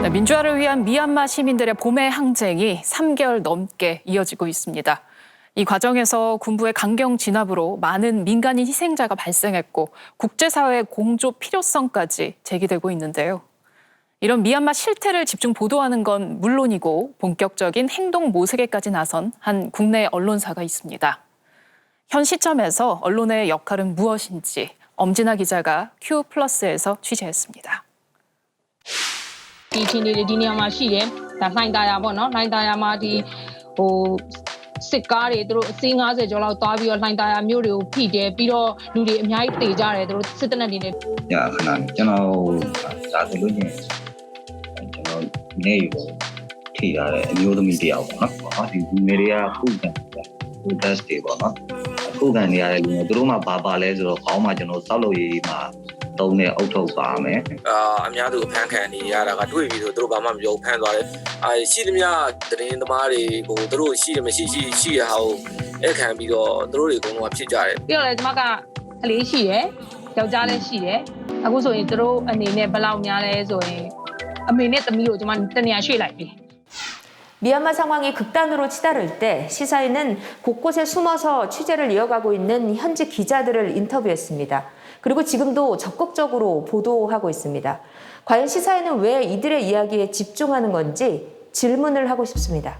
네, 민주화를 위한 미얀마 시민들의 봄의 항쟁이 3개월 넘게 이어지고 있습니다. 이 과정에서 군부의 강경 진압으로 많은 민간인 희생자가 발생했고 국제사회의 공조 필요성까지 제기되고 있는데요. 이런 미얀마 실태를 집중 보도하는 건 물론이고 본격적인 행동 모색에까지 나선 한 국내 언론사가 있습니다. 현 시점에서 언론의 역할은 무엇인지 엄진아 기자가 Q+에서 취재했습니다. ဒီချင်းတွေဒီနေရာမှာရှိတယ်ဒါလှိုင်သာယာပေါ့နော်လှိုင်သာယာမှာဒီစစ်ကားတွေသူတို့အစီး90ကျော်လောက်သွားပြီးတော့လှိုင်သာယာမြို့တွေကိုဖိတယ်ပြီးတော့လူတွေအများကြီးတေကြတယ်သူတို့စစ်တပ်တွေနဲ့ညခဏကျွန်တော်ဒါဆိုလို့ချင်းကျွန်တော်နေရောထိရတဲ့အမျိုးသမီးတယောက်ပေါ့နော်ဒီလူတွေတွေကခုခံဟို test တွေပေါ့နော်ခုခံနေရတဲ့လူတွေသူတို့မှဘာလဲဆိုတော့ခေါင်းမှာကျွန်တော်စောက်လို့ရေးမှာသုံးတဲ့အုတ်ထုတ်ပါမယ်အများသူဖန်ခံနေရတာကတွေ့ပြီးဆိုသူတို့ဘာမှမပြောဖန်သွားတယ်ရှိသမျှသတင်းသမားတွေကိုသူတို့ရှိတယ်မရှိရှိရဟာကိုအဲ့ခံပြီးတော့သူတို့တွေအကုန်လုံးဖြစ်ကြတယ်ပြီးတော့လည်းကျွန်မကကလေးရှိတယ်ယောက်ျားလည်းရှိတယ်အခုဆိုရင်သူတို့အနေနဲ့ဘယ်လောက်များလဲဆိုရင်အမေနဲ့သမီးကိုကျွန်မတနေရာရွှေ့လိုက်ပြီ 미얀마 상황이 극단으로 치달을 때 시사인은 곳곳에 숨어서 취재를 이어가고 있는 현지 기자들을 인터뷰했습니다. 그리고 지금도 적극적으로 보도하고 있습니다. 과연 시사인은 왜 이들의 이야기에 집중하는 건지 질문을 하고 싶습니다.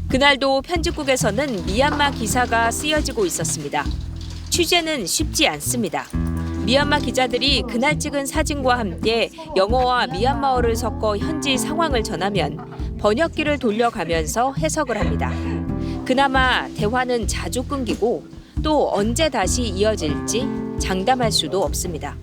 그날도 편집국에서는 미얀마 기사가 쓰여지고 있었습니다. 취재는 쉽지 않습니다. 미얀마 기자들이 그날 찍은 사진과 함께 영어와 미얀마어를 섞어 현지 상황을 전하면 번역기를 돌려가면서 해석을 합니다. 그나마 대화는 자주 끊기고 또 언제 다시 이어질지 장담할 수도 없습니다.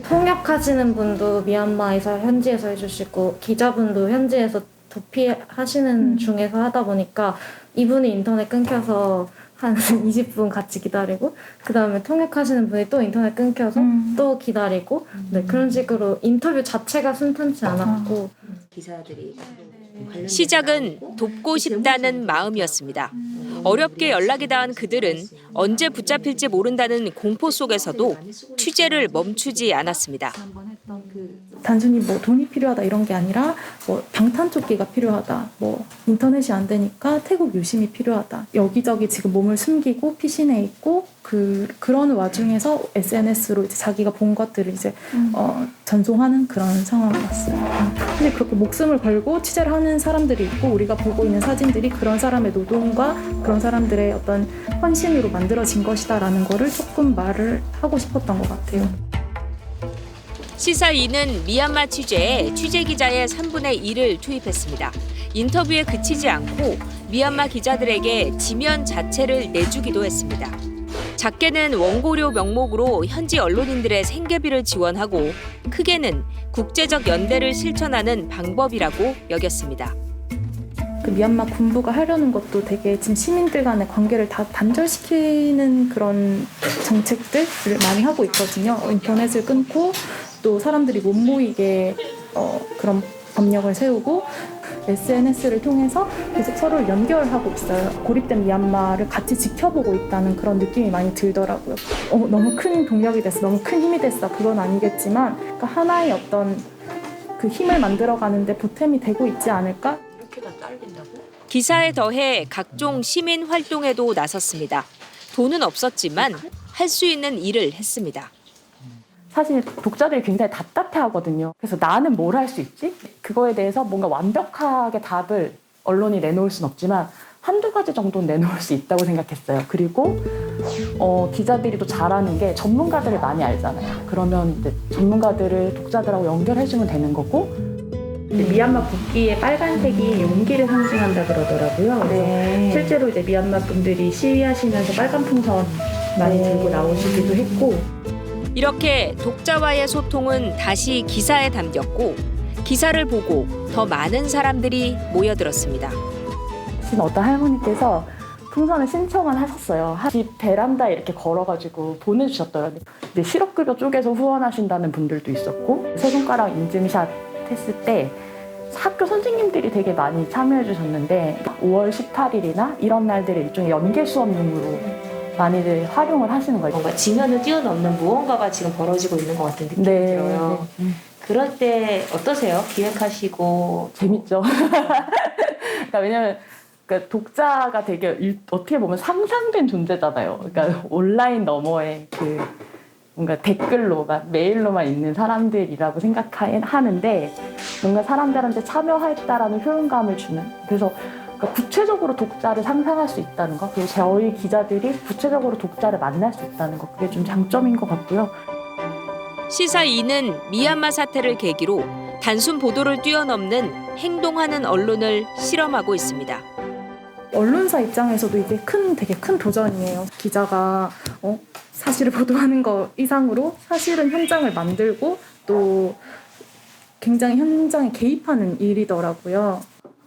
통역하시는 분도 미얀마에서 현지에서 해주시고 기자분도 현지에서 도피하시는 중에서 하다 보니까 이분이 인터넷 끊겨서 한 20분 같이 기다리고 그 다음에 통역하시는 분이 또 인터넷 끊겨서 또 기다리고 네, 그런 식으로 인터뷰 자체가 순탄치 않았고 시작은 돕고 싶다는 마음이었습니다. 어렵게 연락이 닿은 그들은 언제 붙잡힐지 모른다는 공포 속에서도 취재를 멈추지 않았습니다. 단순히 뭐 돈이 필요하다 이런 게 아니라 뭐 방탄조끼가 필요하다, 뭐 인터넷이 안 되니까 태국 유심이 필요하다. 여기저기 지금 몸을 숨기고 피신해 있고 그런 와중에서 SNS로 이제 자기가 본 것들을 이제 전송하는 그런 상황이었어요. 사실 그렇게 목숨을 걸고 취재를 하는 사람들이 있고 우리가 보고 있는 사진들이 그런 사람의 노동과 그런 사람들의 어떤 헌신으로 만들어진 것이다라는 거를 조금 말을 하고 싶었던 것 같아요. 시사2는 미얀마 취재에 취재기자의 3분의 1을 투입했습니다. 인터뷰에 그치지 않고 미얀마 기자들에게 지면 자체를 내주기도 했습니다. 작게는 원고료 명목으로 현지 언론인들의 생계비를 지원하고 크게는 국제적 연대를 실천하는 방법이라고 여겼습니다. 그 미얀마 군부가 하려는 것도 되게 지금 시민들 간의 관계를 다 단절시키는 그런 정책들을 많이 하고 있거든요. 인터넷을 끊고 또 사람들이 못 모이게 그런 법령을 세우고 SNS를 통해서 계속 서로를 연결하고 있어요. 고립된 미얀마를 같이 지켜보고 있다는 그런 느낌이 많이 들더라고요. 너무 큰 동력이 됐어, 너무 큰 힘이 됐어. 그건 아니겠지만 그러니까 하나의 어떤 그 힘을 만들어가는데 보탬이 되고 있지 않을까? 기사에 더해 각종 시민 활동에도 나섰습니다. 돈은 없었지만 할 수 있는 일을 했습니다. 사실 독자들이 굉장히 답답해하거든요. 그래서 나는 뭘 할 수 있지? 그거에 대해서 뭔가 완벽하게 답을 언론이 내놓을 순 없지만 한두 가지 정도는 내놓을 수 있다고 생각했어요. 그리고 기자들이 또 잘하는 게 전문가들을 많이 알잖아요. 그러면 이제 전문가들을 독자들하고 연결해주면 되는 거고 미얀마 국기에 빨간색이 용기를 상징한다 그러더라고요. 그래서 실제로 이제 미얀마 분들이 시위하시면서 빨간 풍선 많이 들고 나오시기도 했고 이렇게 독자와의 소통은 다시 기사에 담겼고 기사를 보고 더 많은 사람들이 모여들었습니다. 지금 어떤 할머니께서 풍선을 신청을 하셨어요. 집 베란다에 이렇게 걸어가지고 보내주셨더라고요. 근데 실업급여 쪽에서 후원하신다는 분들도 있었고 세 손가락 인증샷 했을 때 학교 선생님들이 되게 많이 참여해 주셨는데 5월 18일이나 이런 날들을 일종의 연계 수업용으로 많이들 활용을 하시는 거예요. 뭔가 지면을 뛰어넘는 무언가가 지금 벌어지고 있는 것 같은 느낌이 네. 들어요. 그럴 때 어떠세요? 기획하시고 재밌죠. 그러니까 왜냐면 그러니까 독자가 되게 어떻게 보면 상상된 존재잖아요. 그러니까 온라인 너머에 그 뭔가 댓글로만 메일로만 있는 사람들이라고 생각하는데 뭔가 사람들한테 참여했다라는 효용감을 주는. 그래서 그러니까 구체적으로 독자를 상상할 수 있다는 거, 그리고 저희 기자들이 구체적으로 독자를 만날 수 있다는 거, 그게 좀 장점인 것 같고요. 시사 2는 미얀마 사태를 계기로 단순 보도를 뛰어넘는 행동하는 언론을 실험하고 있습니다. 언론사 입장에서도 이게 되게 큰 도전이에요. 기자가 사실을 보도하는 거 이상으로 사실은 현장을 만들고 또 굉장히 현장에 개입하는 일이더라고요.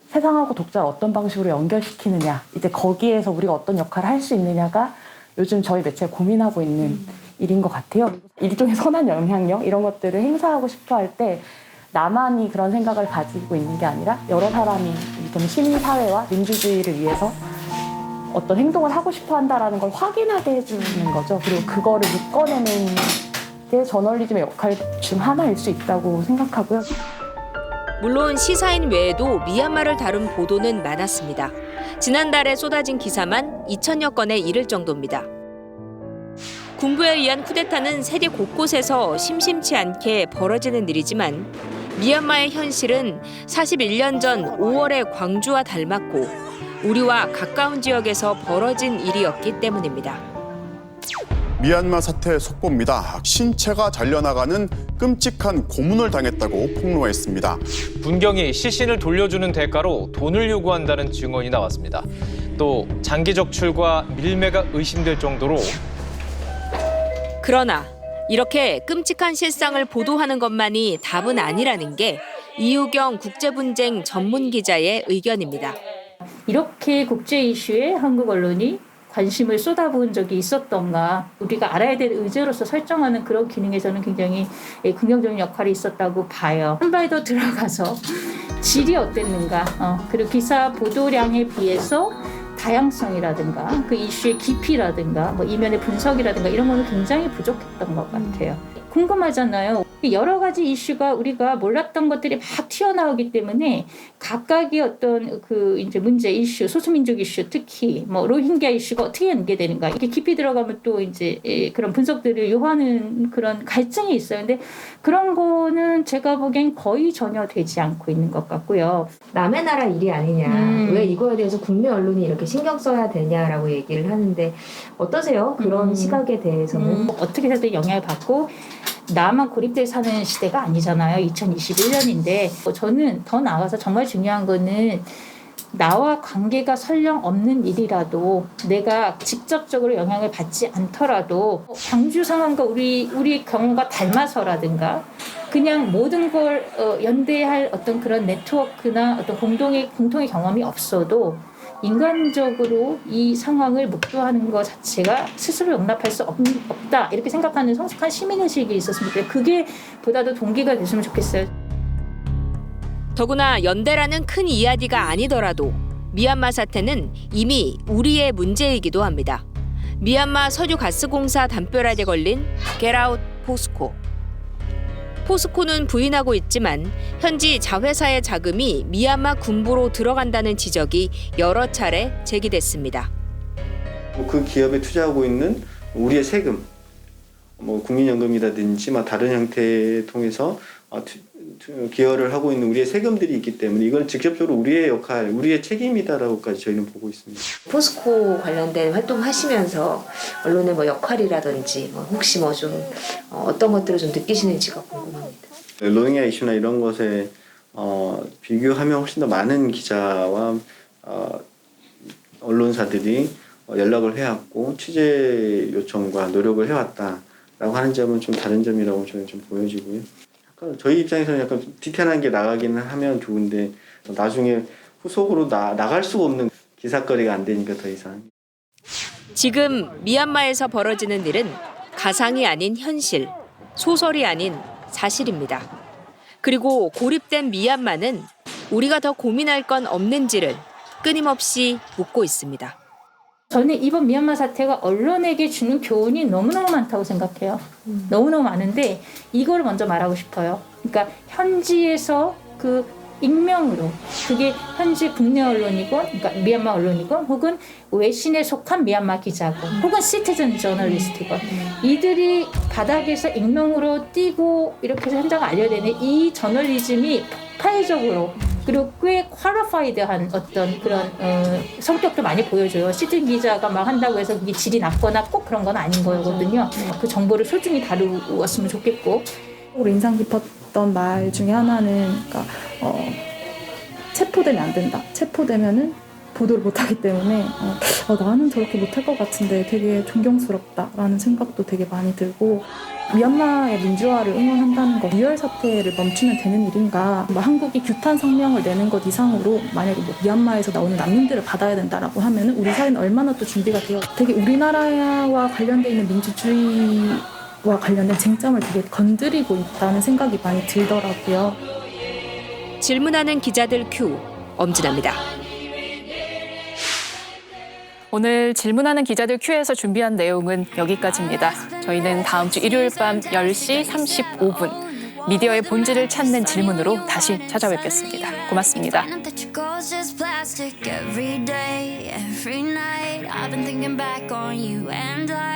세상하고 독자를 어떤 방식으로 연결시키느냐, 이제 거기에서 우리가 어떤 역할을 할 수 있느냐가 요즘 저희 매체가 고민하고 있는 일인 것 같아요. 일종의 선한 영향력 이런 것들을 행사하고 싶어 할 때 나만이 그런 생각을 가지고 있는 게 아니라 여러 사람이 시민사회와 민주주의를 위해서 어떤 행동을 하고 싶어 한다라는 걸 확인하게 해주는 거죠. 그리고 그거를 묶어내는 게 저널리즘의 역할 중 하나일 수 있다고 생각하고요. 물론 시사인 외에도 미얀마를 다룬 보도는 많았습니다. 지난달에 쏟아진 기사만 2,000여 건에 이를 정도입니다. 군부에 의한 쿠데타는 세계 곳곳에서 심심치 않게 벌어지는 일이지만 미얀마의 현실은 41년 전 5월의 광주와 닮았고 우리와 가까운 지역에서 벌어진 일이었기 때문입니다. 미얀마 사태 속보입니다. 신체가 잘려나가는 끔찍한 고문을 당했다고 폭로했습니다. 군경이 시신을 돌려주는 대가로 돈을 요구한다는 증언이 나왔습니다. 또 장기 적출과 밀매가 의심될 정도로. 그러나 이렇게 끔찍한 실상을 보도하는 것만이 답은 아니라는 게 이유경 국제분쟁 전문 기자의 의견입니다. 이렇게 국제 이슈에 한국 언론이 관심을 쏟아부은 적이 있었던가, 우리가 알아야 될 의제로서 설정하는 그런 기능에서는 굉장히 긍정적인 역할이 있었다고 봐요. 한 발 더 들어가서 질이 어땠는가, 그리고 기사 보도량에 비해서 다양성이라든가 그 이슈의 깊이라든가 이면의 분석이라든가 이런 거는 굉장히 부족했던 것 같아요. 궁금하잖아요. 여러 가지 이슈가 우리가 몰랐던 것들이 막 튀어나오기 때문에 각각의 어떤 그 이제 문제 이슈, 소수민족 이슈, 특히 로힝야 이슈가 어떻게 연계되는가, 이게 깊이 들어가면 또 이제 그런 분석들을 요하는 그런 갈증이 있어요. 근데 그런 거는 제가 보기엔 거의 전혀 되지 않고 있는 것 같고요. 남의 나라 일이 아니냐, 왜 이거에 대해서 국내 언론이 이렇게 신경 써야 되냐라고 얘기를 하는데 어떠세요? 그런 시각에 대해서는 어떻게 해서든 영향을 받고 나만 고립돼 사는 시대가 아니잖아요. 2021년인데 저는 더 나아가서 정말 중요한 거는 나와 관계가 설령 없는 일이라도 내가 직접적으로 영향을 받지 않더라도 광주 상황과 우리 경우가 닮아서라든가 그냥 모든 걸 연대할 어떤 그런 네트워크나 어떤 공통의 경험이 없어도 인간적으로 이 상황을 목도하는 것 자체가 스스로 용납할 수 없다, 이렇게 생각하는 성숙한 시민의식이 있었으면 좋겠어요. 그게 보다도 동기가 됐으면 좋겠어요. 더구나 연대라는 큰 이야기가 아니더라도 미얀마 사태는 이미 우리의 문제이기도 합니다. 미얀마 석유가스공사 담벼락에 걸린 겟아웃 포스코. 포스코는 부인하고 있지만 현지 자회사의 자금이 미얀마 군부로 들어간다는 지적이 여러 차례 제기됐습니다. 그 기업에 투자하고 있는 우리의 세금, 국민연금이라든지 다른 형태를 통해서 기여를 하고 있는 우리의 세금들이 있기 때문에 이건 직접적으로 우리의 역할, 우리의 책임이다라고까지 저희는 보고 있습니다. 포스코 관련된 활동하시면서 언론의 역할이라든지 혹시 좀 어떤 것들을 좀 느끼시는지가 궁금합니다. 로힝야 이슈나 이런 것에 비교하면 훨씬 더 많은 기자와 언론사들이 연락을 해왔고 취재 요청과 노력을 해왔다라고 하는 점은 좀 다른 점이라고 저는 좀 보여지고요. 저희 입장에서는 약간 디테일한 게 나가기는 하면 좋은데 나중에 후속으로 나갈 수가 없는 기사거리가 안 되니까 더 이상. 지금 미얀마에서 벌어지는 일은 가상이 아닌 현실, 소설이 아닌 사실입니다. 그리고 고립된 미얀마는 우리가 더 고민할 건 없는지를 끊임없이 묻고 있습니다. 저는 이번 미얀마 사태가 언론에게 주는 교훈이 너무너무 많다고 생각해요. 너무너무 많은데 이걸 먼저 말하고 싶어요. 그러니까 현지에서 그 익명으로 그게 현지 국내 언론이건 그러니까 미얀마 언론이건 혹은 외신에 속한 미얀마 기자건 혹은 시티즌 저널리스트건 이들이 바닥에서 익명으로 뛰고 이렇게 해서 현장을 알려야 되는 이 저널리즘이 폭발적으로 그리고 꽤 퀄리파이드한 어떤 그런 성격도 많이 보여줘요. 시즌 기자가 막 한다고 해서 그게 질이 낮거나 꼭 그런 건 아닌 거거든요. 그 정보를 소중히 다루었으면 좋겠고. 인상 깊었던 말 중에 하나는 그러니까 체포되면 안 된다. 체포되면은 보도를 못하기 때문에 나는 저렇게 못할 것 같은데 되게 존경스럽다라는 생각도 되게 많이 들고 미얀마의 민주화를 응원한다는 거 유혈 사태를 멈추면 되는 일인가 한국이 규탄 성명을 내는 것 이상으로 만약에 미얀마에서 나오는 난민들을 받아야 된다라고 하면 우리 사회는 얼마나 또 준비가 되어 되게 우리나라와 관련돼 있는 민주주의와 관련된 쟁점을 되게 건드리고 있다는 생각이 많이 들더라고요. 질문하는 기자들 큐 엄진아입니다. 오늘 질문하는 기자들 큐에서 준비한 내용은 여기까지입니다. 저희는 다음 주 일요일 밤 10시 35분 미디어의 본질을 찾는 질문으로 다시 찾아뵙겠습니다. 고맙습니다. Every day, every night, I've been thinking back on you and I